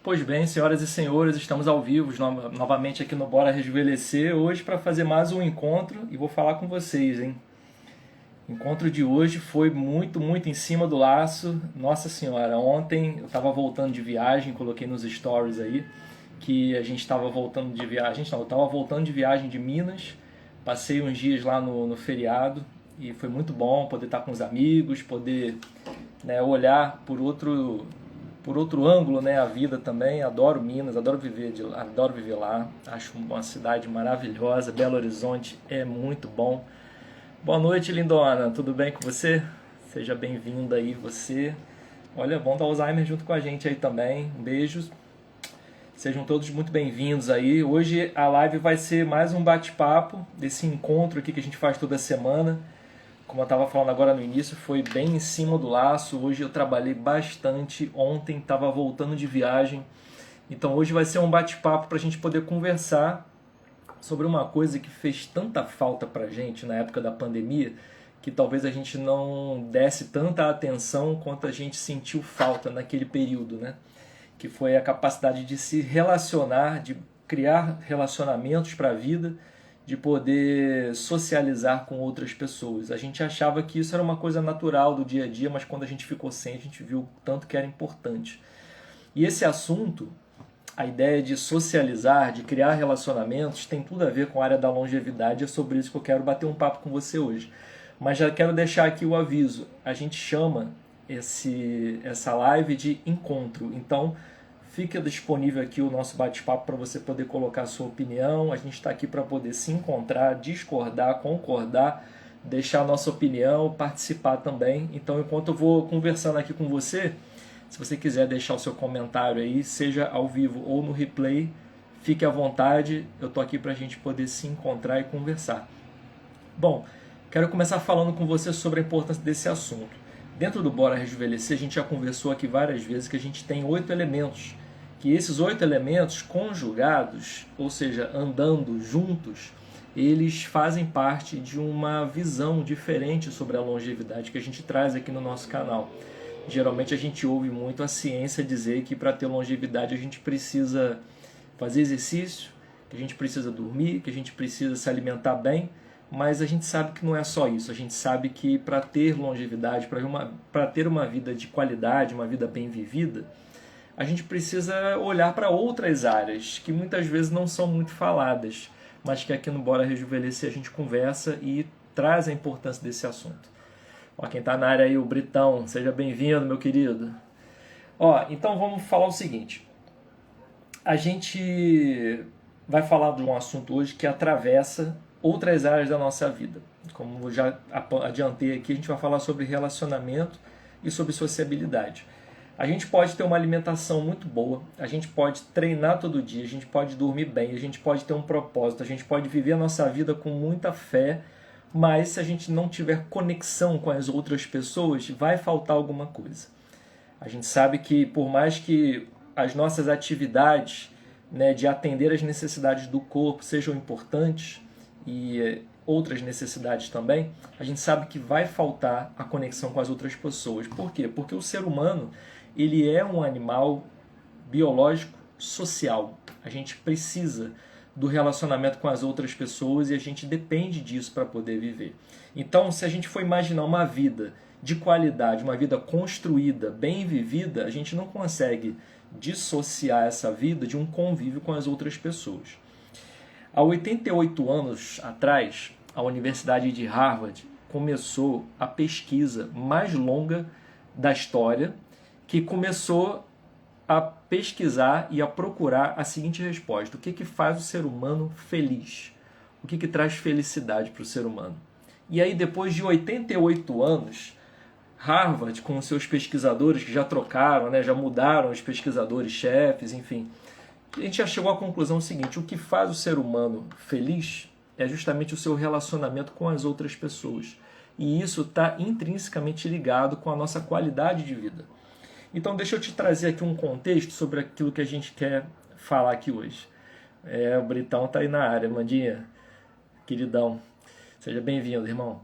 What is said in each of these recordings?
Pois bem, senhoras e senhores, estamos ao vivo novamente aqui no Bora Rejuvenescer, hoje para fazer mais um encontro e vou falar com vocês, hein? O encontro de hoje foi muito em cima do laço. Nossa senhora, ontem eu estava voltando de viagem, coloquei nos stories aí que a gente estava voltando de viagem, não, eu estava voltando de viagem de Minas, passei uns dias lá no feriado e foi muito bom poder estar com os amigos, poder, né, olhar por outro ângulo, né, a vida também. Adoro Minas, adoro viver lá. Acho uma cidade maravilhosa. Belo Horizonte é muito bom. Boa noite, lindona. Tudo bem com você? Seja bem-vinda aí, você. Olha, bom da Alzheimer junto com a gente aí também. Um beijo. Sejam todos muito bem-vindos aí. Hoje a live vai ser mais um bate-papo desse encontro aqui que a gente faz toda semana. Como eu estava falando agora no início, foi bem em cima do laço. Hoje eu trabalhei bastante. Ontem estava voltando de viagem. Então hoje vai ser um bate-papo para a gente poder conversar sobre uma coisa que fez tanta falta para a gente na época da pandemia, que talvez a gente não desse tanta atenção quanto a gente sentiu falta naquele período, né? Que foi a capacidade de se relacionar, de criar relacionamentos para a vida, de poder socializar com outras pessoas. A gente achava que isso era uma coisa natural do dia a dia, mas quando a gente ficou sem, a gente viu o tanto que era importante. E esse assunto, a ideia de socializar, de criar relacionamentos, tem tudo a ver com a área da longevidade. É sobre isso que eu quero bater um papo com você hoje. Mas já quero deixar aqui o aviso. A gente chama essa live de encontro. Então, fica disponível aqui o nosso bate-papo para você poder colocar a sua opinião. A gente está aqui para poder se encontrar, discordar, concordar, deixar a nossa opinião, participar também. Então, enquanto eu vou conversando aqui com você, se você quiser deixar o seu comentário aí, seja ao vivo ou no replay, fique à vontade. Eu estou aqui para a gente poder se encontrar e conversar. Bom, quero começar falando com você sobre a importância desse assunto. Dentro do Bora Rejuvenescer, a gente já conversou aqui várias vezes que a gente tem 8 elementos. Que esses 8 elementos conjugados, ou seja, andando juntos, eles fazem parte de uma visão diferente sobre a longevidade que a gente traz aqui no nosso canal. Geralmente a gente ouve muito a ciência dizer que para ter longevidade a gente precisa fazer exercício, que a gente precisa dormir, que a gente precisa se alimentar bem, mas a gente sabe que não é só isso. A gente sabe que para ter longevidade, para ter uma vida de qualidade, uma vida bem vivida, a gente precisa olhar para outras áreas que muitas vezes não são muito faladas, mas que aqui no Bora Rejuvenescer a gente conversa e traz a importância desse assunto. Ó, quem está na área aí, o Britão, seja bem-vindo, meu querido. Ó, então vamos falar o seguinte. A gente vai falar de um assunto hoje que atravessa outras áreas da nossa vida. Como eu já adiantei aqui, a gente vai falar sobre relacionamento e sobre sociabilidade. A gente pode ter uma alimentação muito boa, a gente pode treinar todo dia, a gente pode dormir bem, a gente pode ter um propósito, a gente pode viver a nossa vida com muita fé, mas se a gente não tiver conexão com as outras pessoas, vai faltar alguma coisa. A gente sabe que por mais que as nossas atividades, né, de atender às necessidades do corpo sejam importantes, e outras necessidades também, a gente sabe que vai faltar a conexão com as outras pessoas. Por quê? Porque o ser humano, ele é um animal biológico social. A gente precisa do relacionamento com as outras pessoas e a gente depende disso para poder viver. Então, se a gente for imaginar uma vida de qualidade, uma vida construída, bem vivida, a gente não consegue dissociar essa vida de um convívio com as outras pessoas. Há 88 anos atrás, a Universidade de Harvard começou a pesquisa mais longa da história, que começou a pesquisar e a procurar a seguinte resposta: o que faz o ser humano feliz? O que traz felicidade para o ser humano? E aí, depois de 88 anos, Harvard, com seus pesquisadores que já trocaram, né, já mudaram os pesquisadores-chefes, enfim, a gente já chegou à conclusão seguinte: o que faz o ser humano feliz é justamente o seu relacionamento com as outras pessoas. E isso está intrinsecamente ligado com a nossa qualidade de vida. Então deixa eu te trazer aqui um contexto sobre aquilo que a gente quer falar aqui hoje. O Britão está aí na área, Mandinha, queridão. Seja bem-vindo, irmão.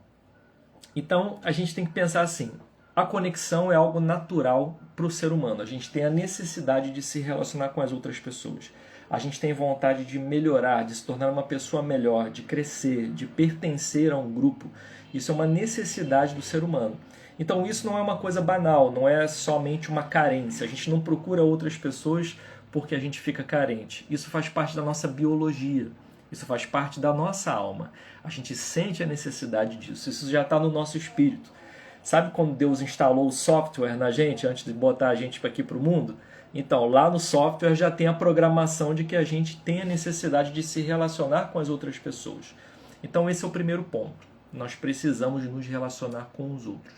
Então a gente tem que pensar assim: A conexão é algo natural para o ser humano. A gente tem a necessidade de se relacionar com as outras pessoas. A gente tem vontade de melhorar, de se tornar uma pessoa melhor, de crescer, de pertencer a um grupo. Isso é uma necessidade do ser humano. Então isso não é uma coisa banal, não é somente uma carência. A gente não procura outras pessoas porque a gente fica carente. Isso faz parte da nossa biologia. Isso faz parte da nossa alma. A gente sente a necessidade disso. Isso já está no nosso espírito. Sabe quando Deus instalou o software na gente antes de botar a gente aqui para o mundo? Então, lá no software já tem a programação de que a gente tem a necessidade de se relacionar com as outras pessoas. Então, esse é o primeiro ponto. Nós precisamos nos relacionar com os outros.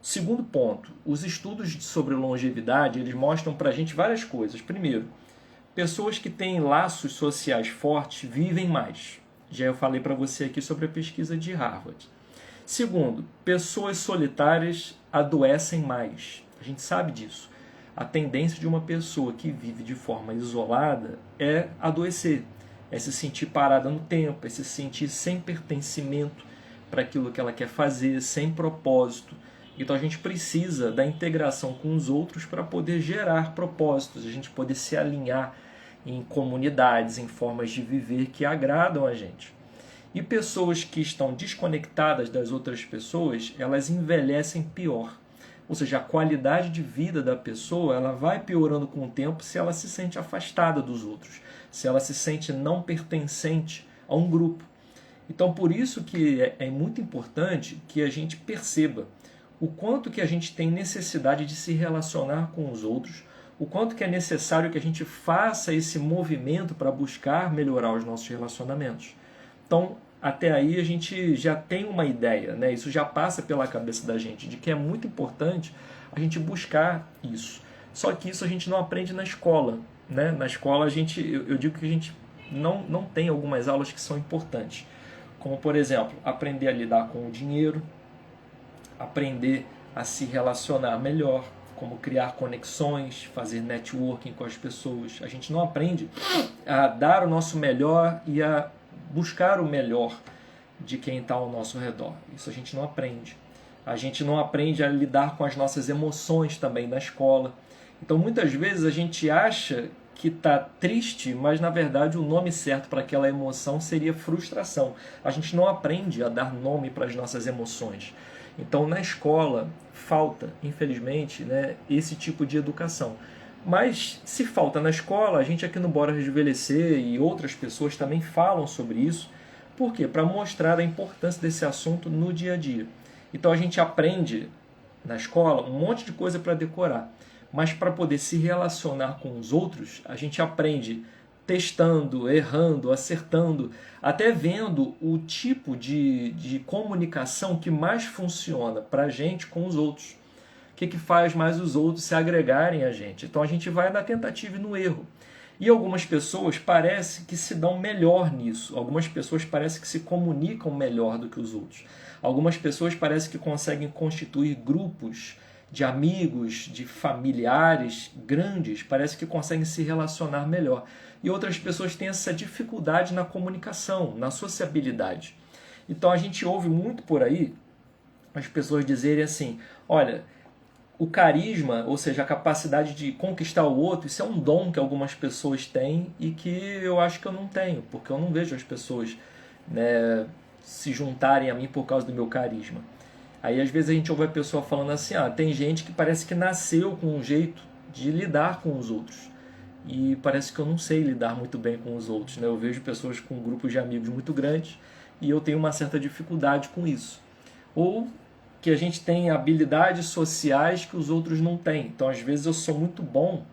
Segundo ponto, os estudos sobre longevidade, eles mostram para a gente várias coisas. Primeiro, pessoas que têm laços sociais fortes vivem mais. Já eu falei para você aqui sobre a pesquisa de Harvard. Segundo, pessoas solitárias adoecem mais. A gente sabe disso. A tendência de uma pessoa que vive de forma isolada é adoecer, é se sentir parada no tempo, é se sentir sem pertencimento para aquilo que ela quer fazer, sem propósito. Então a gente precisa da integração com os outros para poder gerar propósitos, a gente poder se alinhar em comunidades, em formas de viver que agradam a gente. E pessoas que estão desconectadas das outras pessoas, elas envelhecem pior. Ou seja, a qualidade de vida da pessoa ela vai piorando com o tempo se ela se sente afastada dos outros, se ela se sente não pertencente a um grupo. Então, por isso que é muito importante que a gente perceba o quanto que a gente tem necessidade de se relacionar com os outros, o quanto que é necessário que a gente faça esse movimento para buscar melhorar os nossos relacionamentos. Então, até aí a gente já tem uma ideia, né? Isso já passa pela cabeça da gente, de que é muito importante a gente buscar isso. Só que isso a gente não aprende na escola, né? Na escola eu digo que a gente não tem algumas aulas que são importantes, como por exemplo, aprender a lidar com o dinheiro, aprender a se relacionar melhor, como criar conexões, fazer networking com as pessoas. A gente não aprende a dar o nosso melhor e a buscar o melhor de quem está ao nosso redor. Isso a gente não aprende. A gente não aprende a lidar com as nossas emoções também na escola. Então muitas vezes a gente acha que está triste, mas na verdade o nome certo para aquela emoção seria frustração. A gente não aprende a dar nome para as nossas emoções. Então na escola falta, infelizmente, né, esse tipo de educação. Mas se falta na escola, a gente aqui no Bora Rejuvenescer e outras pessoas também falam sobre isso. Por quê? Para mostrar a importância desse assunto no dia a dia. Então a gente aprende na escola um monte de coisa para decorar. Mas para poder se relacionar com os outros, a gente aprende testando, errando, acertando, até vendo o tipo de comunicação que mais funciona para a gente com os outros. O que faz mais os outros se agregarem a gente. Então a gente vai na tentativa e no erro. E algumas pessoas parecem que se dão melhor nisso. Algumas pessoas parecem que se comunicam melhor do que os outros. Algumas pessoas parecem que conseguem constituir grupos de amigos, de familiares grandes, parece que conseguem se relacionar melhor. E outras pessoas têm essa dificuldade na comunicação, na sociabilidade. Então a gente ouve muito por aí as pessoas dizerem assim, olha, o carisma, ou seja, a capacidade de conquistar o outro, isso é um dom que algumas pessoas têm e que eu acho que eu não tenho, porque eu não vejo as pessoas, né, se juntarem a mim por causa do meu carisma. Aí às vezes a gente ouve a pessoa falando assim, tem gente que parece que nasceu com um jeito de lidar com os outros. E parece que eu não sei lidar muito bem com os outros, né? Eu vejo pessoas com grupos de amigos muito grandes e eu tenho uma certa dificuldade com isso. Ou que a gente tem habilidades sociais que os outros não têm. Então às vezes eu sou muito bom,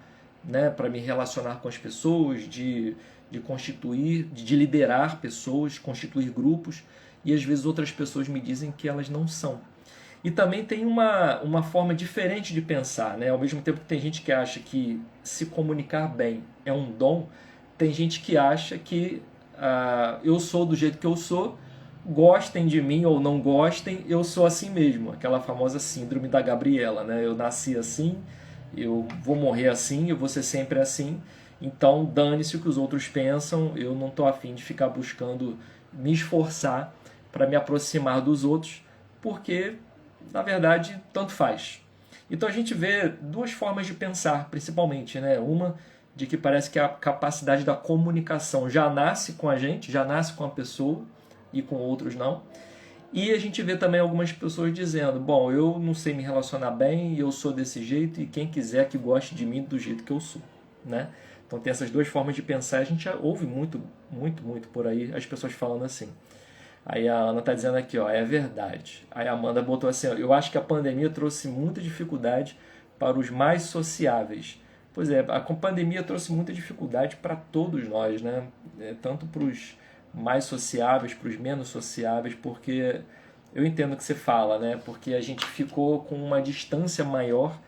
né, para me relacionar com as pessoas, de constituir, de liderar pessoas, constituir grupos, e às vezes outras pessoas me dizem que elas não são. E também tem uma forma diferente de pensar, né? Ao mesmo tempo que tem gente que acha que se comunicar bem é um dom, tem gente que acha que eu sou do jeito que eu sou, gostem de mim ou não gostem, eu sou assim mesmo. Aquela famosa síndrome da Gabriela, né? Eu nasci assim, eu vou morrer assim, eu vou ser sempre assim, então dane-se o que os outros pensam, eu não estou afim de ficar buscando me esforçar para me aproximar dos outros, porque na verdade, tanto faz. Então a gente vê duas formas de pensar, principalmente, né? Uma de que parece que a capacidade da comunicação já nasce com a gente, já nasce com a pessoa e com outros não. E a gente vê também algumas pessoas dizendo, bom, eu não sei me relacionar bem, eu sou desse jeito e quem quiser que goste de mim do jeito que eu sou, né? Então tem essas duas formas de pensar, a gente já ouve muito por aí as pessoas falando assim. Aí a Ana está dizendo aqui, ó, é verdade. Aí a Amanda botou assim, ó, eu acho que a pandemia trouxe muita dificuldade para os mais sociáveis. Pois é, a pandemia trouxe muita dificuldade para todos nós, né? Tanto para os mais sociáveis, para os menos sociáveis, porque eu entendo o que você fala, né? Porque a gente ficou com uma distância maior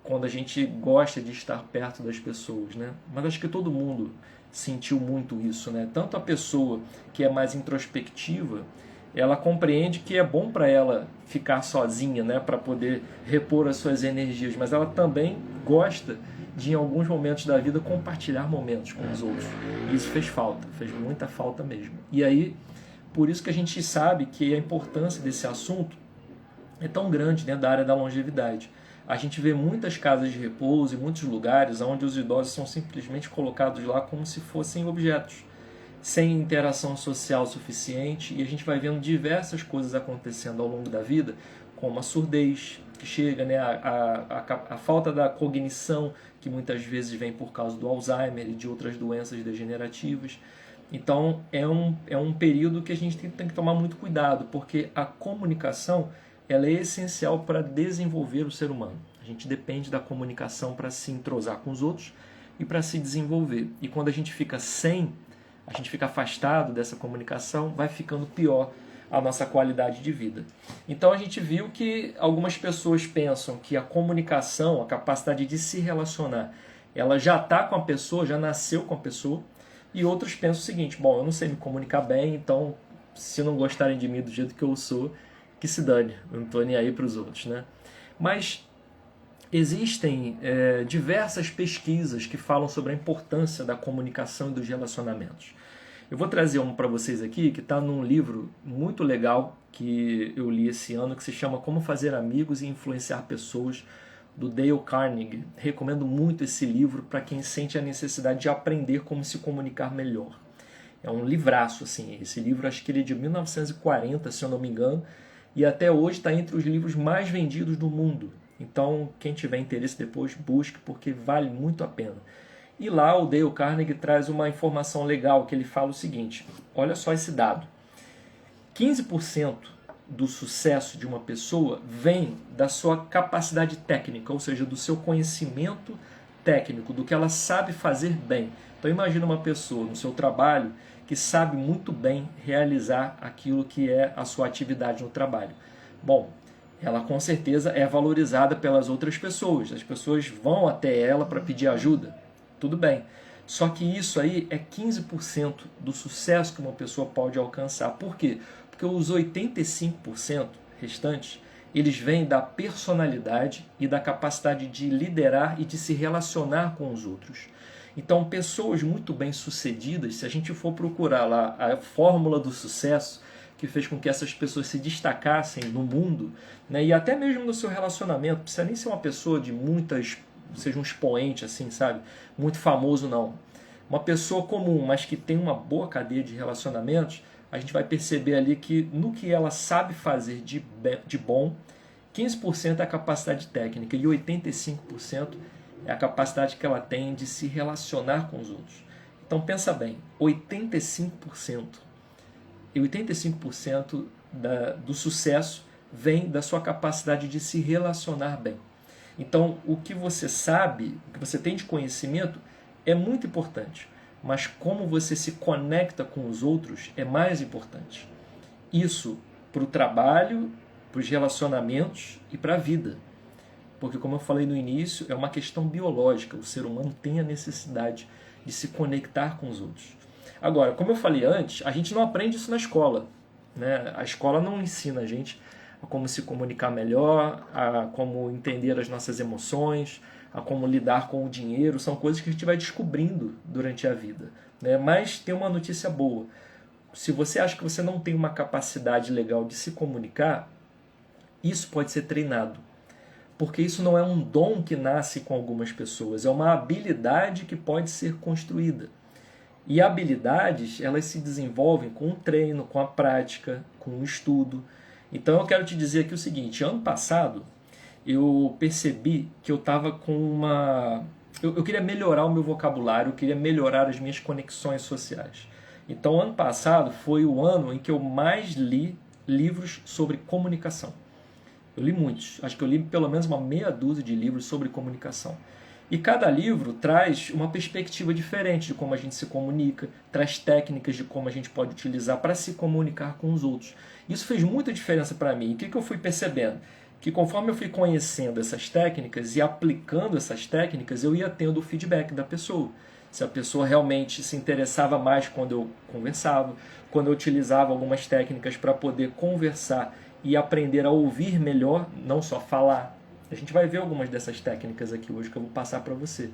quando a gente gosta de estar perto das pessoas, né? Mas acho que todo mundo sentiu muito isso, né? Tanto a pessoa que é mais introspectiva, ela compreende que é bom para ela ficar sozinha, né? Para poder repor as suas energias, mas ela também gosta de, em alguns momentos da vida, compartilhar momentos com os outros. E isso fez falta, fez muita falta mesmo. E aí, por isso que a gente sabe que a importância desse assunto é tão grande dentro da área da longevidade. A gente vê muitas casas de repouso e muitos lugares onde os idosos são simplesmente colocados lá como se fossem objetos, sem interação social suficiente, e a gente vai vendo diversas coisas acontecendo ao longo da vida, como a surdez, que chega, né, a falta da cognição, que muitas vezes vem por causa do Alzheimer e de outras doenças degenerativas. Então é um período que a gente tem que tomar muito cuidado, porque a comunicação ela é essencial para desenvolver o ser humano. A gente depende da comunicação para se entrosar com os outros e para se desenvolver. E quando a gente fica afastado dessa comunicação, vai ficando pior a nossa qualidade de vida. Então a gente viu que algumas pessoas pensam que a comunicação, a capacidade de se relacionar, ela já está com a pessoa, já nasceu com a pessoa, e outros pensam o seguinte, bom, eu não sei me comunicar bem, então se não gostarem de mim do jeito que eu sou, que se dane, eu não estou nem aí para os outros, né? Mas existem diversas pesquisas que falam sobre a importância da comunicação e dos relacionamentos. Eu vou trazer um para vocês aqui que está num livro muito legal que eu li esse ano, que se chama Como Fazer Amigos e Influenciar Pessoas, do Dale Carnegie. Recomendo muito esse livro para quem sente a necessidade de aprender como se comunicar melhor. É um livraço, assim. Esse livro, acho que ele é de 1940, se eu não me engano, e até hoje está entre os livros mais vendidos do mundo. Então, quem tiver interesse depois, busque, porque vale muito a pena. E lá o Dale Carnegie traz uma informação legal, que ele fala o seguinte, olha só esse dado, 15% do sucesso de uma pessoa vem da sua capacidade técnica, ou seja, do seu conhecimento técnico, do que ela sabe fazer bem. Então imagina uma pessoa no seu trabalho que sabe muito bem realizar aquilo que é a sua atividade no trabalho. Bom, ela com certeza é valorizada pelas outras pessoas. As pessoas vão até ela para pedir ajuda. Tudo bem. Só que isso aí é 15% do sucesso que uma pessoa pode alcançar. Por quê? Porque os 85% restantes, eles vêm da personalidade e da capacidade de liderar e de se relacionar com os outros. Então, pessoas muito bem-sucedidas, se a gente for procurar lá a fórmula do sucesso, que fez com que essas pessoas se destacassem no mundo, né, e até mesmo no seu relacionamento, não precisa nem ser uma pessoa de muitas, seja um expoente, assim, sabe? Muito famoso, não. Uma pessoa comum, mas que tem uma boa cadeia de relacionamentos, a gente vai perceber ali que no que ela sabe fazer de bom, 15% é a capacidade técnica e 85% é a capacidade que ela tem de se relacionar com os outros. Então pensa bem, 85% e 85% do sucesso vem da sua capacidade de se relacionar bem. Então o que você sabe, o que você tem de conhecimento é muito importante, mas como você se conecta com os outros é mais importante. Isso para o trabalho, para os relacionamentos e para a vida. Porque, como eu falei no início, é uma questão biológica. O ser humano tem a necessidade de se conectar com os outros. Agora, como eu falei antes, a gente não aprende isso na escola, né? A escola não ensina a gente a como se comunicar melhor, a como entender as nossas emoções, a como lidar com o dinheiro. São coisas que a gente vai descobrindo durante a vida, né? Mas tem uma notícia boa. Se você acha que você não tem uma capacidade legal de se comunicar, Isso pode ser treinado, porque isso não é um dom que nasce com algumas pessoas, é uma habilidade que pode ser construída. E habilidades, elas se desenvolvem com o treino, com a prática, com o estudo. Então eu quero te dizer aqui o seguinte, ano passado eu percebi que eu estava com uma... Eu queria melhorar o meu vocabulário, eu queria melhorar as minhas conexões sociais. Então ano passado foi o ano em que eu mais li livros sobre comunicação. Eu li muitos, acho que eu li pelo menos uma meia dúzia de livros sobre comunicação. E cada livro traz uma perspectiva diferente de como a gente se comunica, traz técnicas de como a gente pode utilizar para se comunicar com os outros. Isso fez muita diferença para mim. E o que eu fui percebendo? Que conforme eu fui conhecendo essas técnicas e aplicando essas técnicas, eu ia tendo o feedback da pessoa. Se a pessoa realmente se interessava mais quando eu conversava, quando eu utilizava algumas técnicas para poder conversar e aprender a ouvir melhor, não só falar. A gente vai ver algumas dessas técnicas aqui hoje que eu vou passar para você.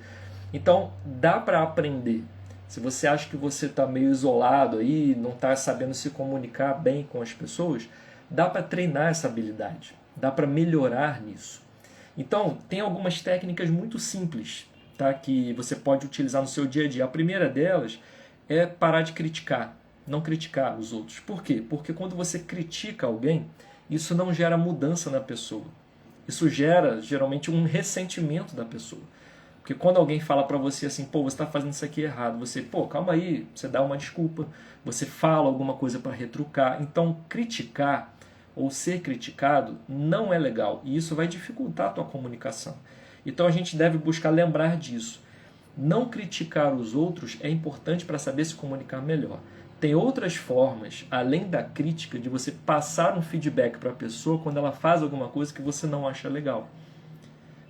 Então, dá para aprender. Se você acha que você está meio isolado aí, não está sabendo se comunicar bem com as pessoas, dá para treinar essa habilidade. Dá para melhorar nisso. Então, tem algumas técnicas muito simples, tá, que você pode utilizar no seu dia a dia. A primeira delas é parar de criticar, não criticar os outros. Por quê? Porque quando você critica alguém, isso não gera mudança na pessoa. Isso gera, geralmente, um ressentimento da pessoa. Porque quando alguém fala para você assim, pô, você está fazendo isso aqui errado, você, pô, calma aí, você dá uma desculpa, você fala alguma coisa para retrucar. Então, criticar ou ser criticado não é legal. E isso vai dificultar a tua comunicação. Então, a gente deve buscar lembrar disso. Não criticar os outros é importante para saber se comunicar melhor. Tem outras formas, além da crítica, de você passar um feedback para a pessoa quando ela faz alguma coisa que você não acha legal.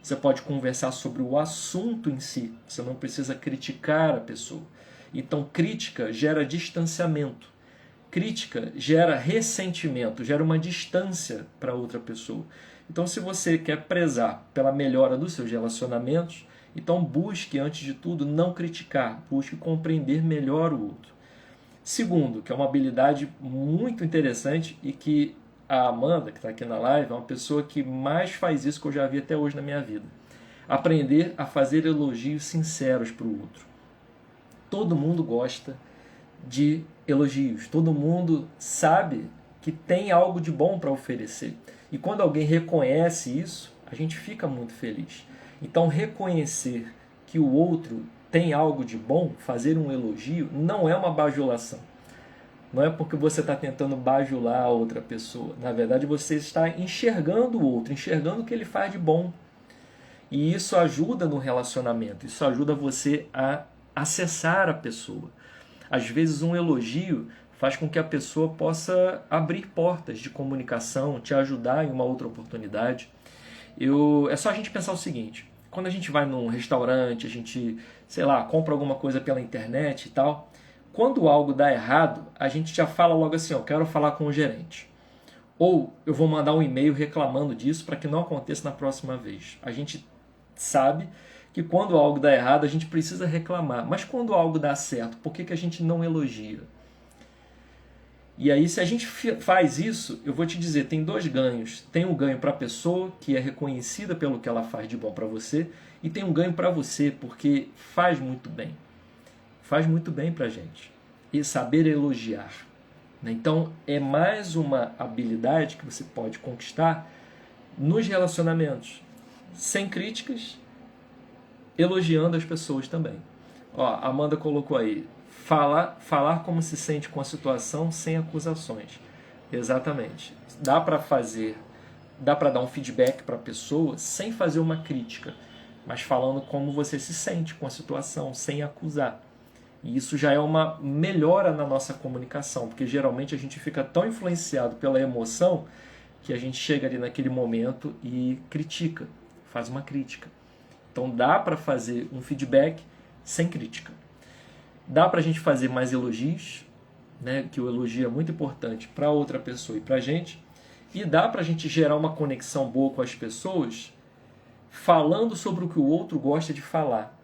Você pode conversar sobre o assunto em si, você não precisa criticar a pessoa. Então, crítica gera distanciamento. Crítica gera ressentimento, gera uma distância para outra pessoa. Então, se você quer prezar pela melhora dos seus relacionamentos, então busque, antes de tudo, não criticar, busque compreender melhor o outro. Segundo, que é uma habilidade muito interessante e que a Amanda, que está aqui na live, é uma pessoa que mais faz isso que eu já vi até hoje na minha vida. Aprender a fazer elogios sinceros para o outro. Todo mundo gosta de elogios, todo mundo sabe que tem algo de bom para oferecer. E quando alguém reconhece isso, a gente fica muito feliz. Então, reconhecer que o outro tem algo de bom, fazer um elogio, não é uma bajulação. Não é porque você está tentando bajular a outra pessoa. Na verdade, você está enxergando o outro, enxergando o que ele faz de bom. E isso ajuda no relacionamento, isso ajuda você a acessar a pessoa. Às vezes, um elogio faz com que a pessoa possa abrir portas de comunicação, te ajudar em uma outra oportunidade. É só a gente pensar o seguinte: quando a gente vai num restaurante, a gente, sei lá, compra alguma coisa pela internet e tal, quando algo dá errado, a gente já fala logo assim, eu quero falar com o gerente. Ou eu vou mandar um e-mail reclamando disso para que não aconteça na próxima vez. A gente sabe que quando algo dá errado, a gente precisa reclamar. Mas quando algo dá certo, por que a gente não elogia? E aí, se a gente faz isso, eu vou te dizer, tem dois ganhos. Tem um ganho para a pessoa, que é reconhecida pelo que ela faz de bom para você, e tem um ganho para você, porque faz muito bem. Faz muito bem para a gente. E saber elogiar. Então, é mais uma habilidade que você pode conquistar nos relacionamentos. Sem críticas, elogiando as pessoas também. Ó, a Amanda colocou aí, falar como se sente com a situação sem acusações. Exatamente. Dá para dar um feedback para a pessoa sem fazer uma crítica, mas falando como você se sente com a situação, sem acusar. E isso já é uma melhora na nossa comunicação, porque geralmente a gente fica tão influenciado pela emoção que a gente chega ali naquele momento e critica, faz uma crítica. Então dá para fazer um feedback sem crítica. Dá para a gente fazer mais elogios, né, que o elogio é muito importante para outra pessoa e para a gente. E dá para a gente gerar uma conexão boa com as pessoas falando sobre o que o outro gosta de falar.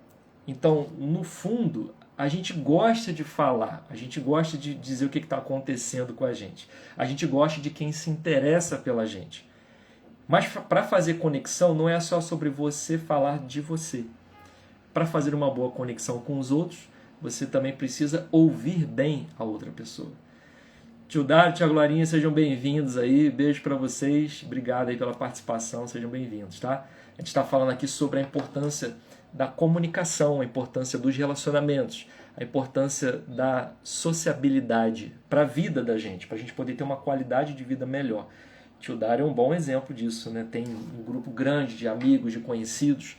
Então, no fundo, a gente gosta de falar, a gente gosta de dizer o que está acontecendo com a gente. A gente gosta de quem se interessa pela gente. Mas para fazer conexão não é só sobre você falar de você. Para fazer uma boa conexão com os outros, você também precisa ouvir bem a outra pessoa. Tio Dário, tia Glorinha, sejam bem-vindos aí. Beijo para vocês. Obrigado aí pela participação. Sejam bem-vindos, tá? A gente está falando aqui sobre a importância da comunicação, a importância dos relacionamentos, a importância da sociabilidade para a vida da gente, para a gente poder ter uma qualidade de vida melhor. Tio Dário é um bom exemplo disso, né? Tem um grupo grande de amigos, de conhecidos,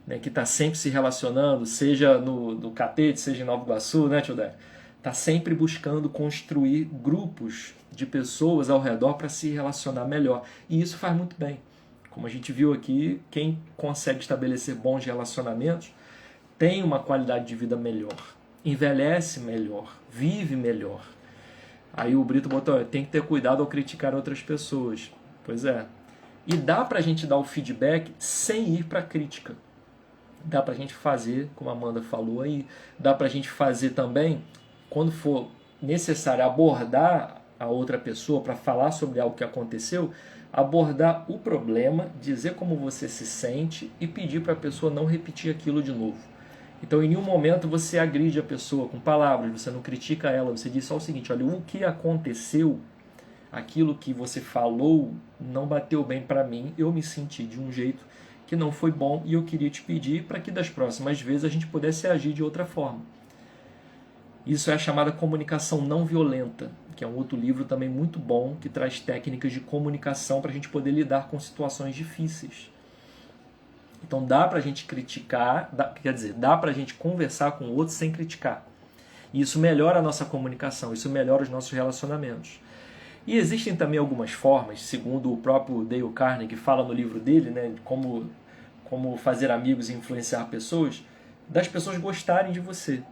né, que está sempre se relacionando, seja no Catete, seja em Nova Iguaçu, né, tio Dário? Está sempre buscando construir grupos de pessoas ao redor para se relacionar melhor. E isso faz muito bem. Como a gente viu aqui, quem consegue estabelecer bons relacionamentos tem uma qualidade de vida melhor, envelhece melhor, vive melhor. Aí o Brito botou, tem que ter cuidado ao criticar outras pessoas. Pois é. E dá pra gente dar o feedback sem ir pra crítica. Dá pra gente fazer, como a Amanda falou aí, dá pra gente fazer também, quando for necessário abordar a outra pessoa para falar sobre algo que aconteceu, abordar o problema, dizer como você se sente e pedir para a pessoa não repetir aquilo de novo. Então, em nenhum momento você agride a pessoa com palavras, você não critica ela, você diz só o seguinte, olha, o que aconteceu, aquilo que você falou não bateu bem para mim, eu me senti de um jeito que não foi bom e eu queria te pedir para que das próximas vezes a gente pudesse agir de outra forma. Isso é a chamada comunicação não violenta, que é um outro livro também muito bom, que traz técnicas de comunicação para a gente poder lidar com situações difíceis. Então dá para a gente criticar, dá para a gente conversar com o outro sem criticar. E isso melhora a nossa comunicação, isso melhora os nossos relacionamentos. E existem também algumas formas, segundo o próprio Dale Carnegie, que fala no livro dele, né, de como fazer amigos e influenciar pessoas, das pessoas gostarem de você.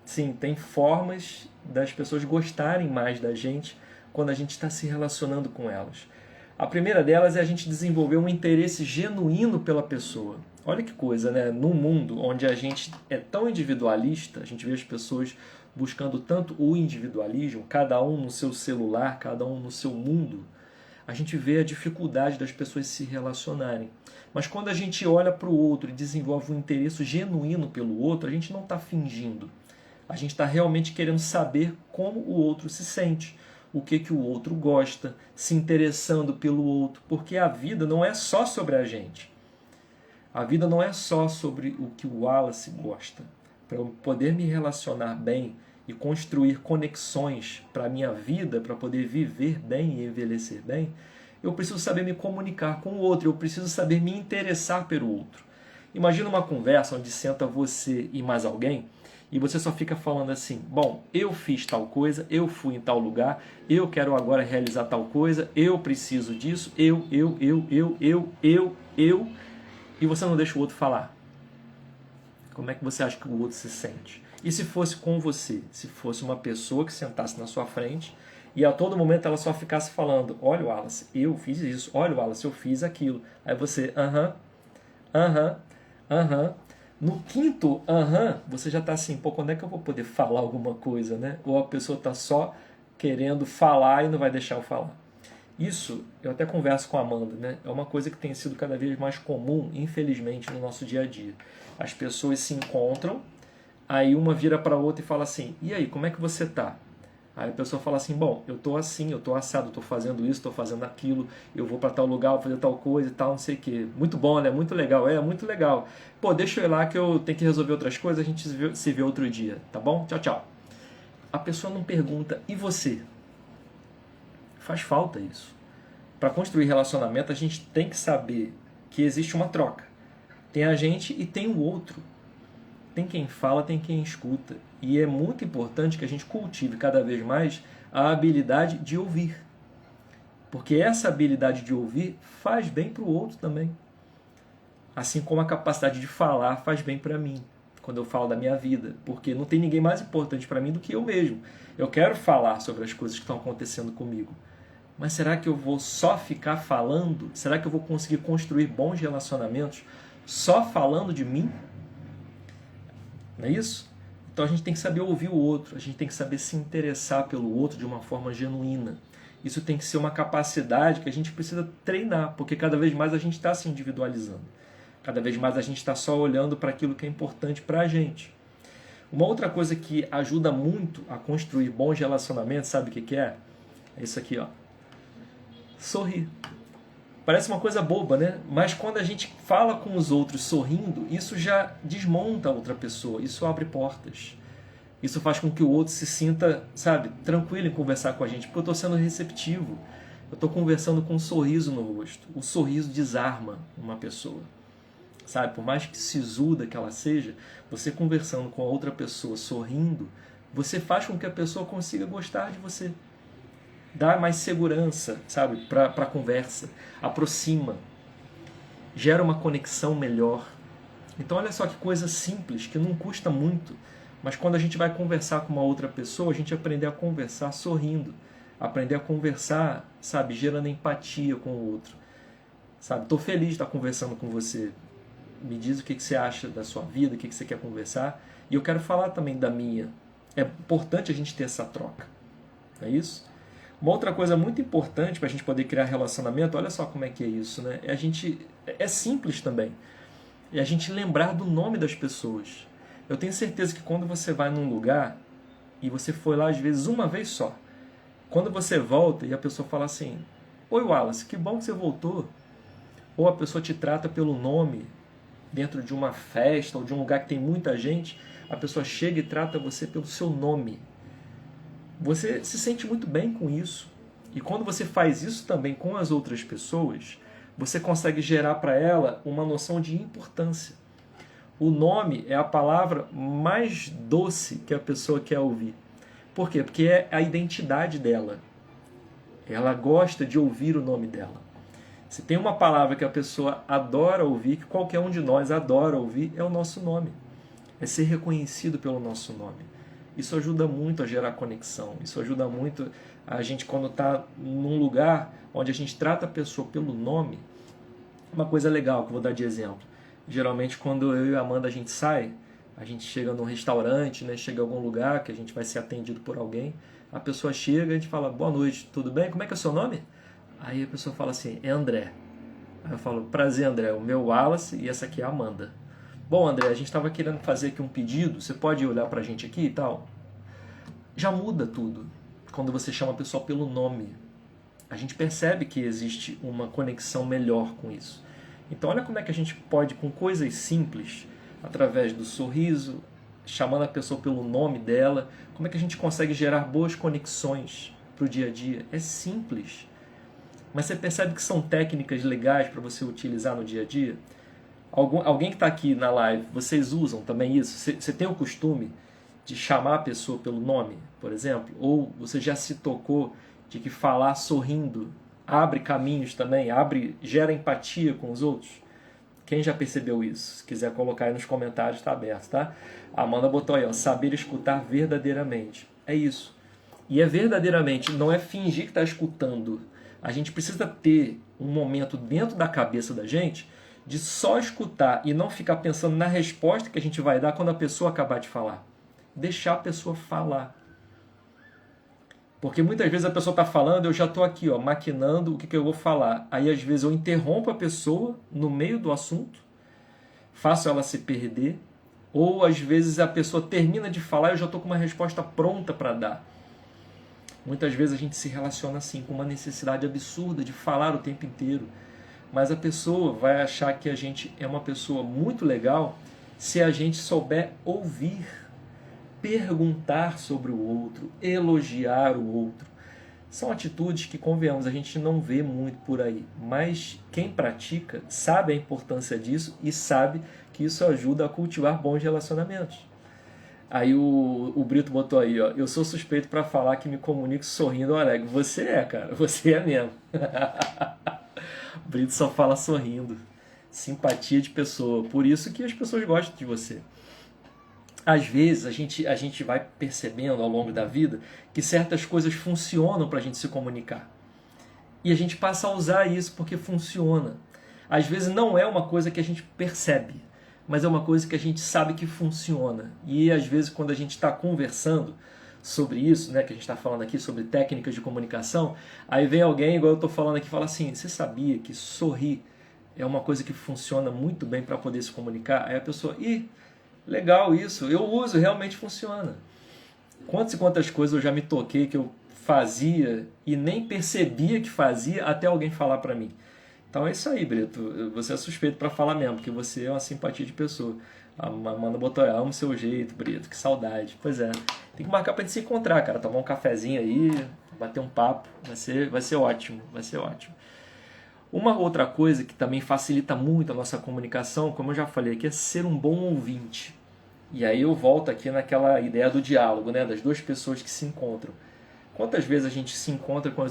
Sim, tem formas das pessoas gostarem mais da gente quando a gente está se relacionando com elas. A primeira delas é a gente desenvolver um interesse genuíno pela pessoa. Olha que coisa, né? Num mundo onde a gente é tão individualista, a gente vê as pessoas buscando tanto o individualismo, cada um no seu celular, cada um no seu mundo, a gente vê a dificuldade das pessoas se relacionarem. Mas quando a gente olha para o outro e desenvolve um interesse genuíno pelo outro, a gente não está fingindo. A gente está realmente querendo saber como o outro se sente, o que o outro gosta, se interessando pelo outro, porque a vida não é só sobre a gente. A vida não é só sobre o que o Wallace gosta. Para eu poder me relacionar bem e construir conexões para a minha vida, para poder viver bem e envelhecer bem, eu preciso saber me comunicar com o outro, eu preciso saber me interessar pelo outro. Imagina uma conversa onde senta você e mais alguém, e você só fica falando assim, bom, eu fiz tal coisa, eu fui em tal lugar, eu quero agora realizar tal coisa, eu preciso disso, eu, e você não deixa o outro falar. Como é que você acha que o outro se sente? E se fosse com você? Se fosse uma pessoa que sentasse na sua frente e a todo momento ela só ficasse falando, olha, Wallace, eu fiz isso, olha, Wallace, eu fiz aquilo. Aí você, No quinto você já está assim, pô, quando é que eu vou poder falar alguma coisa, né? Ou a pessoa está só querendo falar e não vai deixar eu falar. Isso, eu até converso com a Amanda, né? É uma coisa que tem sido cada vez mais comum, infelizmente, no nosso dia a dia. As pessoas se encontram, aí uma vira para a outra e fala assim, e aí, como é que você tá? Aí a pessoa fala assim, bom, eu tô assim, eu tô assado, eu tô fazendo isso, tô fazendo aquilo, eu vou para tal lugar, vou fazer tal coisa e tal, não sei o quê. Muito bom, né? Muito legal, muito legal. Pô, deixa eu ir lá que eu tenho que resolver outras coisas, a gente se vê outro dia, tá bom? Tchau, tchau. A pessoa não pergunta, e você? Faz falta isso. Para construir relacionamento, a gente tem que saber que existe uma troca. Tem a gente e tem o outro. Tem quem fala, tem quem escuta. E é muito importante que a gente cultive cada vez mais a habilidade de ouvir. Porque essa habilidade de ouvir faz bem para o outro também. Assim como a capacidade de falar faz bem para mim, quando eu falo da minha vida. Porque não tem ninguém mais importante para mim do que eu mesmo. Eu quero falar sobre as coisas que estão acontecendo comigo. Mas será que eu vou só ficar falando? Será que eu vou conseguir construir bons relacionamentos só falando de mim? Não é isso? Então a gente tem que saber ouvir o outro, a gente tem que saber se interessar pelo outro de uma forma genuína. Isso tem que ser uma capacidade que a gente precisa treinar, porque cada vez mais a gente está se individualizando. Cada vez mais a gente está só olhando para aquilo que é importante para a gente. Uma outra coisa que ajuda muito a construir bons relacionamentos, sabe o que é? É isso aqui, ó. Sorrir. Parece uma coisa boba, né? Mas quando a gente fala com os outros sorrindo, isso já desmonta a outra pessoa, isso abre portas. Isso faz com que o outro se sinta, sabe, tranquilo em conversar com a gente, porque eu estou sendo receptivo. Eu estou conversando com um sorriso no rosto. O sorriso desarma uma pessoa. Sabe, por mais que sisuda que ela seja, você conversando com a outra pessoa, sorrindo, você faz com que a pessoa consiga gostar de você. Dá mais segurança, sabe, para a conversa. Aproxima. Gera uma conexão melhor. Então olha só que coisa simples, que não custa muito. Mas quando a gente vai conversar com uma outra pessoa, a gente aprender a conversar sorrindo. Aprender a conversar, sabe, gerando empatia com o outro. Sabe, estou feliz de estar conversando com você. Me diz o que você acha da sua vida, o que você quer conversar. E eu quero falar também da minha. É importante a gente ter essa troca. Não é isso? Uma outra coisa muito importante para a gente poder criar relacionamento, olha só como é que é isso, né? É simples também. É a gente lembrar do nome das pessoas. Eu tenho certeza que quando você vai num lugar e você foi lá às vezes uma vez só, quando você volta e a pessoa fala assim: oi Wallace, que bom que você voltou. Ou a pessoa te trata pelo nome dentro de uma festa ou de um lugar que tem muita gente, a pessoa chega e trata você pelo seu nome. Você se sente muito bem com isso. E quando você faz isso também com as outras pessoas, você consegue gerar para ela uma noção de importância. O nome é a palavra mais doce que a pessoa quer ouvir. Por quê? Porque é a identidade dela. Ela gosta de ouvir o nome dela. Se tem uma palavra que a pessoa adora ouvir, que qualquer um de nós adora ouvir, é o nosso nome. É ser reconhecido pelo nosso nome. Isso ajuda muito a gerar conexão. Isso ajuda muito a gente, quando está num lugar onde a gente trata a pessoa pelo nome. Uma coisa legal que eu vou dar de exemplo. Geralmente, quando eu e a Amanda a gente sai, a gente chega num restaurante, né, chega em algum lugar que a gente vai ser atendido por alguém, a pessoa chega e a gente fala: boa noite, tudo bem? Como é que é o seu nome? Aí a pessoa fala assim: é André. Aí eu falo: prazer, André, o meu Wallace e essa aqui é a Amanda. Bom, André, a gente estava querendo fazer aqui um pedido, você pode olhar pra gente aqui e tal? Já muda tudo quando você chama a pessoa pelo nome. A gente percebe que existe uma conexão melhor com isso. Então olha como é que a gente pode, com coisas simples, através do sorriso, chamando a pessoa pelo nome dela, como é que a gente consegue gerar boas conexões para o dia a dia. É simples. Mas você percebe que são técnicas legais para você utilizar no dia a dia? Alguém que está aqui na live, vocês usam também isso? Você tem o costume de chamar a pessoa pelo nome, por exemplo? Ou você já se tocou de que falar sorrindo abre caminhos também, gera empatia com os outros? Quem já percebeu isso? Se quiser colocar aí nos comentários, está aberto, tá? A Amanda botou aí, ó, saber escutar verdadeiramente. É isso. E é verdadeiramente, não é fingir que está escutando. A gente precisa ter um momento dentro da cabeça da gente de só escutar e não ficar pensando na resposta que a gente vai dar quando a pessoa acabar de falar. Deixar a pessoa falar. Porque muitas vezes a pessoa está falando, eu já estou aqui, ó, maquinando o que eu vou falar. Aí às vezes eu interrompo a pessoa no meio do assunto, faço ela se perder, ou às vezes a pessoa termina de falar e eu já estou com uma resposta pronta para dar. Muitas vezes a gente se relaciona assim, com uma necessidade absurda de falar o tempo inteiro. Mas a pessoa vai achar que a gente é uma pessoa muito legal se a gente souber ouvir, perguntar sobre o outro, elogiar o outro. São atitudes que, convenhamos, a gente não vê muito por aí. Mas quem pratica sabe a importância disso e sabe que isso ajuda a cultivar bons relacionamentos. Aí o Brito botou aí, ó, eu sou suspeito para falar que me comunico sorrindo ou alegre. Você é, cara, você é mesmo. O Brito só fala sorrindo. Simpatia de pessoa. Por isso que as pessoas gostam de você. Às vezes a gente vai percebendo ao longo da vida que certas coisas funcionam para a gente se comunicar. E a gente passa a usar isso porque funciona. Às vezes não é uma coisa que a gente percebe, mas é uma coisa que a gente sabe que funciona. E às vezes quando a gente está conversando, sobre isso, né, que a gente está falando aqui sobre técnicas de comunicação, aí vem alguém, igual eu estou falando aqui, e fala assim, você sabia que sorrir é uma coisa que funciona muito bem para poder se comunicar? Aí a pessoa, legal isso, eu uso, realmente funciona. Quantas e quantas coisas eu já me toquei que eu fazia e nem percebia que fazia até alguém falar para mim. Então é isso aí, Brito. Você é suspeito para falar mesmo, porque você é uma simpatia de pessoa. A Amanda botou, amo o seu jeito, Brito, que saudade. Pois é, tem que marcar pra gente se encontrar, cara. Tomar um cafezinho aí, bater um papo. Vai ser ótimo, vai ser ótimo. Uma outra coisa que também facilita muito a nossa comunicação, como eu já falei aqui, é ser um bom ouvinte. E aí eu volto aqui naquela ideia do diálogo, né, das duas pessoas que se encontram. Quantas vezes a gente se encontra com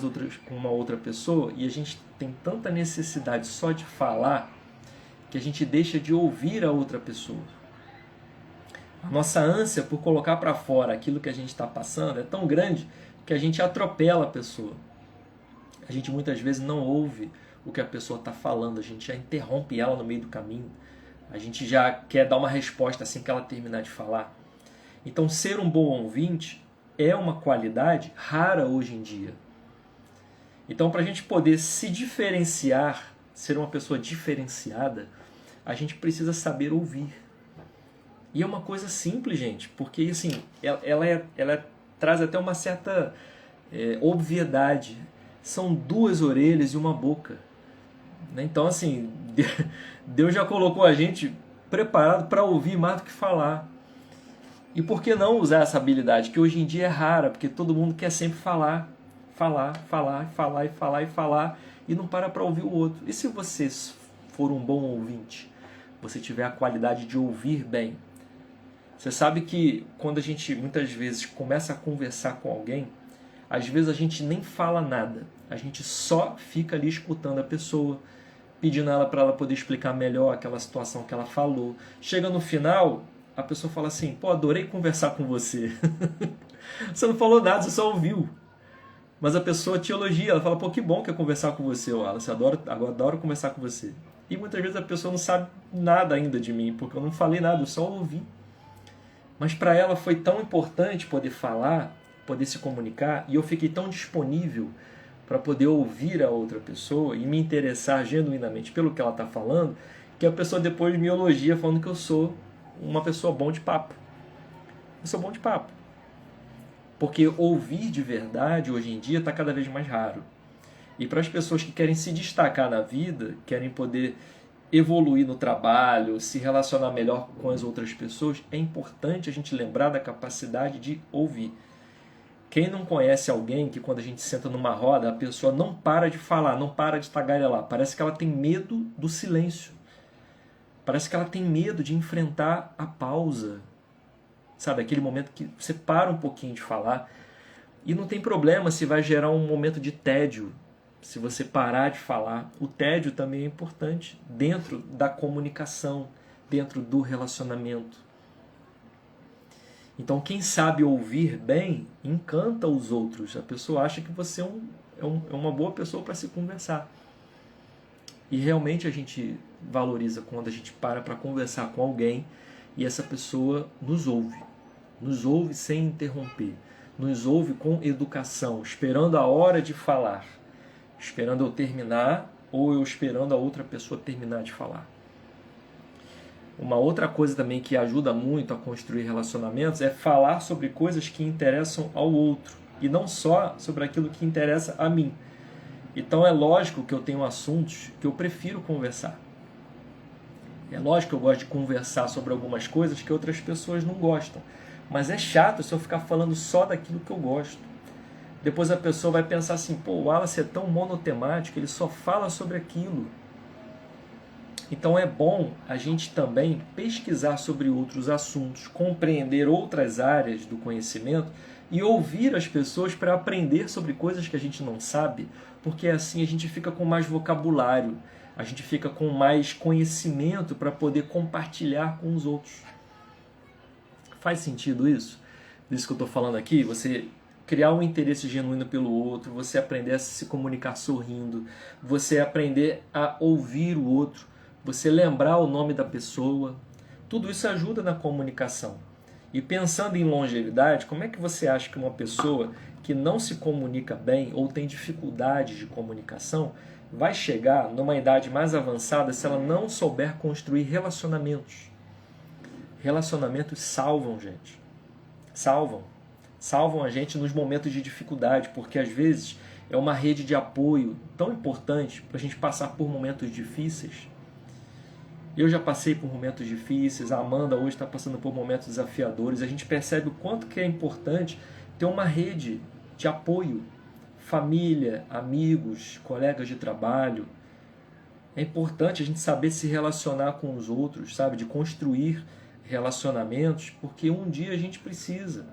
uma outra pessoa e a gente tem tanta necessidade só de falar que a gente deixa de ouvir a outra pessoa. A nossa ânsia por colocar para fora aquilo que a gente está passando é tão grande que a gente atropela a pessoa. A gente muitas vezes não ouve o que a pessoa está falando, a gente já interrompe ela no meio do caminho, a gente já quer dar uma resposta assim que ela terminar de falar. Então, ser um bom ouvinte é uma qualidade rara hoje em dia. Então, para a gente poder se diferenciar, ser uma pessoa diferenciada, a gente precisa saber ouvir. E é uma coisa simples, gente, porque assim, ela traz até uma certa obviedade. São duas orelhas e uma boca. Então, assim, Deus já colocou a gente preparado para ouvir mais do que falar. E por que não usar essa habilidade, que hoje em dia é rara, porque todo mundo quer sempre falar, e não para ouvir o outro. E se você for um bom ouvinte, você tiver a qualidade de ouvir bem, você sabe que quando a gente muitas vezes começa a conversar com alguém, às vezes a gente nem fala nada, a gente só fica ali escutando a pessoa, pedindo ela para ela poder explicar melhor aquela situação que ela falou. Chega no final, a pessoa fala assim, pô, adorei conversar com você. Você não falou nada, você só ouviu. Mas a pessoa te elogia, ela fala, pô, que bom que é conversar com você, Wallace, adoro conversar com você. E muitas vezes a pessoa não sabe nada ainda de mim, porque eu não falei nada, eu só ouvi. Mas para ela foi tão importante poder falar, poder se comunicar, e eu fiquei tão disponível para poder ouvir a outra pessoa e me interessar genuinamente pelo que ela está falando, que a pessoa depois me elogia falando que eu sou uma pessoa bom de papo. Eu sou bom de papo. Porque ouvir de verdade hoje em dia está cada vez mais raro. E para as pessoas que querem se destacar na vida, querem poder evoluir no trabalho, se relacionar melhor com as outras pessoas, é importante a gente lembrar da capacidade de ouvir. Quem não conhece alguém que quando a gente senta numa roda, a pessoa não para de falar, não para de tagarelar, parece que ela tem medo do silêncio. Parece que ela tem medo de enfrentar a pausa. Sabe, aquele momento que você para um pouquinho de falar. E não tem problema se vai gerar um momento de tédio, se você parar de falar. O tédio também é importante dentro da comunicação, dentro do relacionamento. Então, quem sabe ouvir bem, encanta os outros. A pessoa acha que você é uma boa pessoa para se conversar. E realmente a gente valoriza quando a gente para conversar com alguém e essa pessoa nos ouve sem interromper, nos ouve com educação, esperando a hora de falar, esperando eu terminar ou eu esperando a outra pessoa terminar de falar. Uma outra coisa também que ajuda muito a construir relacionamentos é falar sobre coisas que interessam ao outro e não só sobre aquilo que interessa a mim. Então é lógico que eu tenho assuntos que eu prefiro conversar. É lógico que eu gosto de conversar sobre algumas coisas que outras pessoas não gostam. Mas é chato se eu ficar falando só daquilo que eu gosto. Depois a pessoa vai pensar assim, pô, o Wallace é tão monotemático, ele só fala sobre aquilo. Então é bom a gente também pesquisar sobre outros assuntos, compreender outras áreas do conhecimento e ouvir as pessoas para aprender sobre coisas que a gente não sabe, porque assim a gente fica com mais vocabulário, a gente fica com mais conhecimento para poder compartilhar com os outros. Faz sentido isso? Isso que eu estou falando aqui? Você criar um interesse genuíno pelo outro, você aprender a se comunicar sorrindo, você aprender a ouvir o outro, você lembrar o nome da pessoa. Tudo isso ajuda na comunicação. E pensando em longevidade, como é que você acha que uma pessoa que não se comunica bem ou tem dificuldade de comunicação vai chegar numa idade mais avançada se ela não souber construir relacionamentos? Relacionamentos salvam, gente. Salvam. Salvam a gente nos momentos de dificuldade, porque às vezes é uma rede de apoio tão importante para a gente passar por momentos difíceis. Eu já passei por momentos difíceis, a Amanda hoje está passando por momentos desafiadores. A gente percebe o quanto que é importante ter uma rede de apoio, família, amigos, colegas de trabalho. É importante a gente saber se relacionar com os outros, sabe? De construir relacionamentos, porque um dia a gente precisa.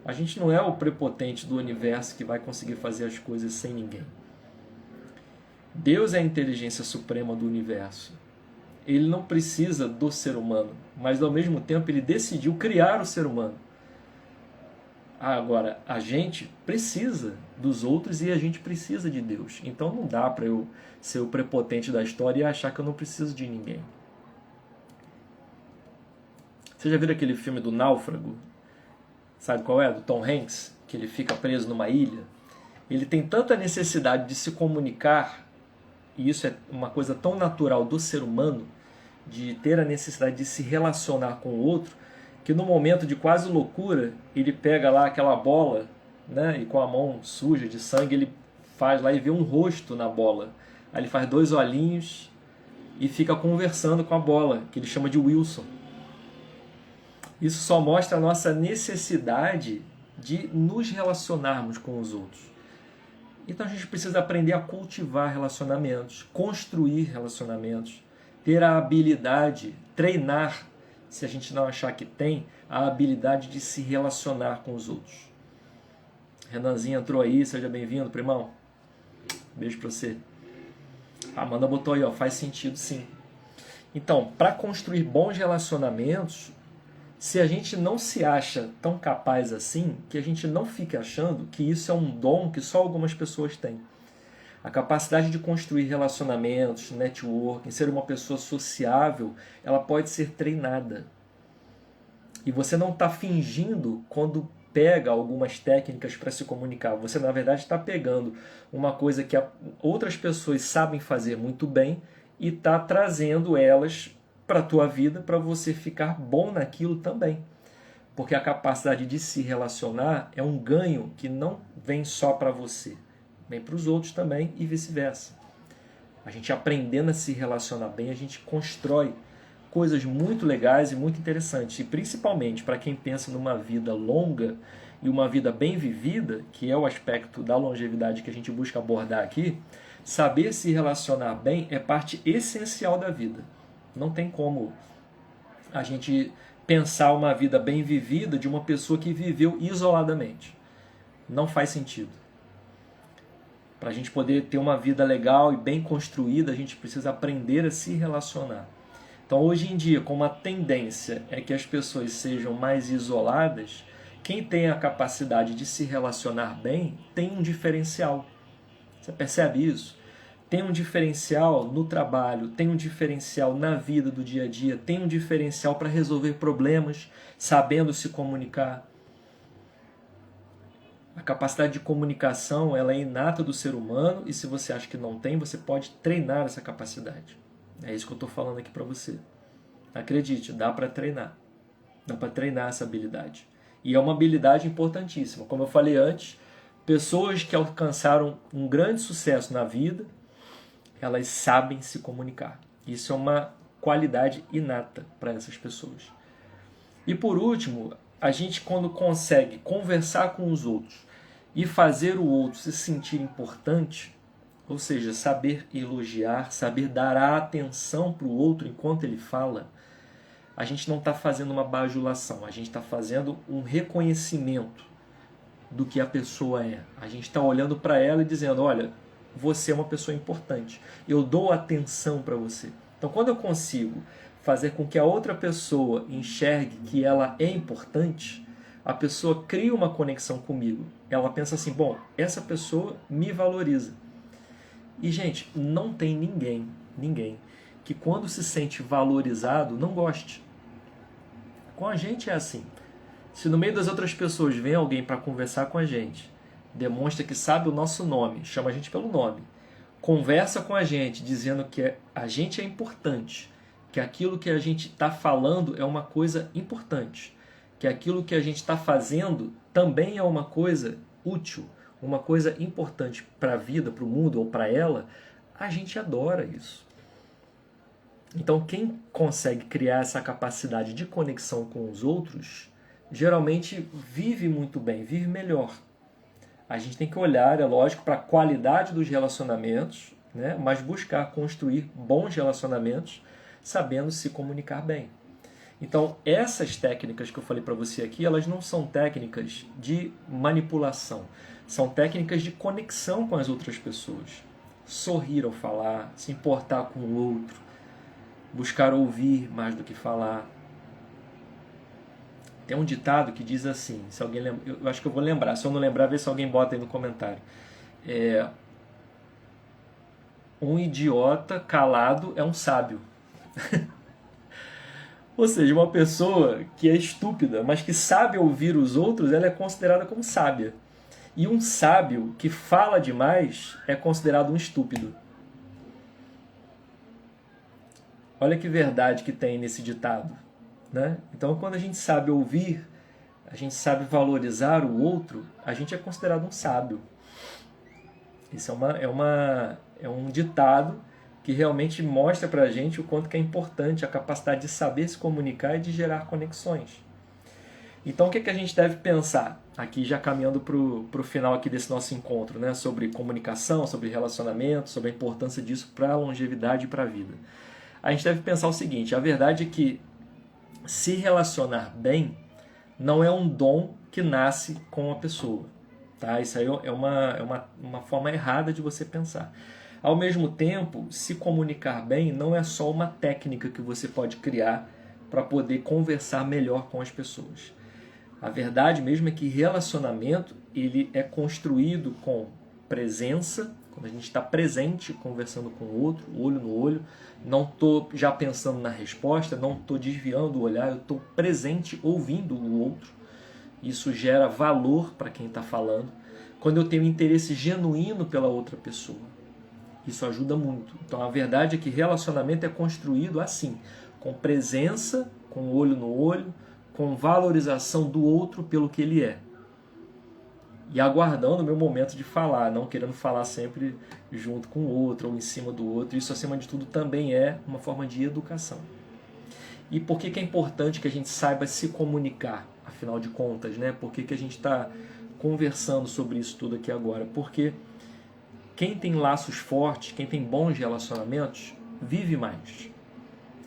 A gente não é o prepotente do universo que vai conseguir fazer as coisas sem ninguém. Deus é a inteligência suprema do universo. Ele não precisa do ser humano, mas ao mesmo tempo ele decidiu criar o ser humano. Agora, a gente precisa dos outros e a gente precisa de Deus. Então não dá para eu ser o prepotente da história e achar que eu não preciso de ninguém. Você já viu aquele filme do Náufrago? Sabe qual é? Do Tom Hanks? Que ele fica preso numa ilha. Ele tem tanta necessidade de se comunicar, e isso é uma coisa tão natural do ser humano, de ter a necessidade de se relacionar com o outro, que no momento de quase loucura, ele pega lá aquela bola, né, e com a mão suja de sangue, ele faz lá e vê um rosto na bola. Aí ele faz 2 olhinhos e fica conversando com a bola, que ele chama de Wilson. Isso só mostra a nossa necessidade de nos relacionarmos com os outros. Então a gente precisa aprender a cultivar relacionamentos, construir relacionamentos, ter a habilidade, treinar, se a gente não achar que tem, a habilidade de se relacionar com os outros. Renanzinho entrou aí, seja bem-vindo, primão. Beijo pra você. A Amanda botou aí, ó, faz sentido sim. Então, para construir bons relacionamentos, se a gente não se acha tão capaz assim, que a gente não fique achando que isso é um dom que só algumas pessoas têm. A capacidade de construir relacionamentos, networking, ser uma pessoa sociável, ela pode ser treinada. E você não está fingindo quando pega algumas técnicas para se comunicar. Você, na verdade, está pegando uma coisa que outras pessoas sabem fazer muito bem e está trazendo elas para a tua vida para você ficar bom naquilo também. Porque a capacidade de se relacionar é um ganho que não vem só para você, vem para os outros também e vice-versa. A gente aprendendo a se relacionar bem, a gente constrói coisas muito legais e muito interessantes. E principalmente para quem pensa numa vida longa e uma vida bem vivida, que é o aspecto da longevidade que a gente busca abordar aqui, saber se relacionar bem é parte essencial da vida. Não tem como a gente pensar uma vida bem vivida de uma pessoa que viveu isoladamente. Não faz sentido. Para a gente poder ter uma vida legal e bem construída, a gente precisa aprender a se relacionar. Então, hoje em dia, como a tendência é que as pessoas sejam mais isoladas, quem tem a capacidade de se relacionar bem tem um diferencial. Você percebe isso? Tem um diferencial no trabalho, tem um diferencial na vida do dia a dia, tem um diferencial para resolver problemas, sabendo se comunicar. A capacidade de comunicação ela é inata do ser humano e se você acha que não tem, você pode treinar essa capacidade. É isso que eu estou falando aqui para você. Acredite, dá para treinar. Dá para treinar essa habilidade. E é uma habilidade importantíssima. Como eu falei antes, pessoas que alcançaram um grande sucesso na vida, elas sabem se comunicar. Isso é uma qualidade inata para essas pessoas. E por último, a gente quando consegue conversar com os outros e fazer o outro se sentir importante, ou seja, saber elogiar, saber dar a atenção para o outro enquanto ele fala, a gente não está fazendo uma bajulação, a gente está fazendo um reconhecimento do que a pessoa é. A gente está olhando para ela e dizendo, olha, você é uma pessoa importante, eu dou atenção para você. Então, quando eu consigo fazer com que a outra pessoa enxergue que ela é importante, a pessoa cria uma conexão comigo. Ela pensa assim, bom, essa pessoa me valoriza. E, gente, não tem ninguém que quando se sente valorizado não goste. Com a gente é assim. Se no meio das outras pessoas vem alguém para conversar com a gente, demonstra que sabe o nosso nome, chama a gente pelo nome, conversa com a gente dizendo que a gente é importante, que aquilo que a gente está falando é uma coisa importante, que aquilo que a gente está fazendo também é uma coisa útil, uma coisa importante para a vida, para o mundo ou para ela, a gente adora isso. Então, quem consegue criar essa capacidade de conexão com os outros, geralmente vive muito bem, vive melhor. A gente tem que olhar, é lógico, para a qualidade dos relacionamentos, né? Mas buscar construir bons relacionamentos, sabendo se comunicar bem. Então, essas técnicas que eu falei para você aqui, elas não são técnicas de manipulação, são técnicas de conexão com as outras pessoas. Sorrir ao falar, se importar com o outro, buscar ouvir mais do que falar. Tem um ditado que diz assim, se alguém lembra, eu acho que eu vou lembrar, se eu não lembrar, vê se alguém bota aí no comentário. Um idiota calado é um sábio. Ou seja, uma pessoa que é estúpida, mas que sabe ouvir os outros, ela é considerada como sábia. E um sábio que fala demais é considerado um estúpido. Olha que verdade que tem nesse ditado, né? Então, quando a gente sabe ouvir, a gente sabe valorizar o outro, a gente é considerado um sábio. Isso é um ditado que realmente mostra pra gente o quanto que é importante a capacidade de saber se comunicar e de gerar conexões. Então, o que a gente deve pensar? Aqui já caminhando para o final aqui desse nosso encontro, né? Sobre comunicação, sobre relacionamento, sobre a importância disso para a longevidade e para a vida. A gente deve pensar o seguinte, a verdade é que se relacionar bem não é um dom que nasce com a pessoa. Tá? Isso aí é uma forma errada de você pensar. Ao mesmo tempo, se comunicar bem não é só uma técnica que você pode criar para poder conversar melhor com as pessoas. A verdade mesmo é que relacionamento ele é construído com presença, quando a gente está presente conversando com o outro, olho no olho, não estou já pensando na resposta, não estou desviando o olhar, eu estou presente ouvindo o outro. Isso gera valor para quem está falando. Quando eu tenho interesse genuíno pela outra pessoa, isso ajuda muito. Então a verdade é que relacionamento é construído assim, com presença, com olho no olho, com valorização do outro pelo que ele é. E aguardando o meu momento de falar, não querendo falar sempre junto com o outro ou em cima do outro. Isso, acima de tudo, também é uma forma de educação. E por que é importante que a gente saiba se comunicar, afinal de contas, né? Por que a gente está conversando sobre isso tudo aqui agora? Porque quem tem laços fortes, quem tem bons relacionamentos, vive mais.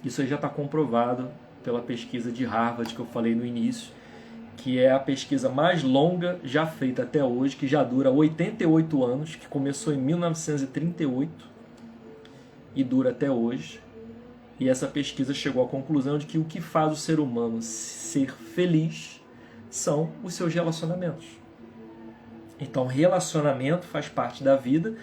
Isso aí já está comprovado pela pesquisa de Harvard que eu falei no início, que é a pesquisa mais longa já feita até hoje, que já dura 88 anos, que começou em 1938 e dura até hoje. E essa pesquisa chegou à conclusão de que o que faz o ser humano ser feliz são os seus relacionamentos. Então, relacionamento faz parte da vida,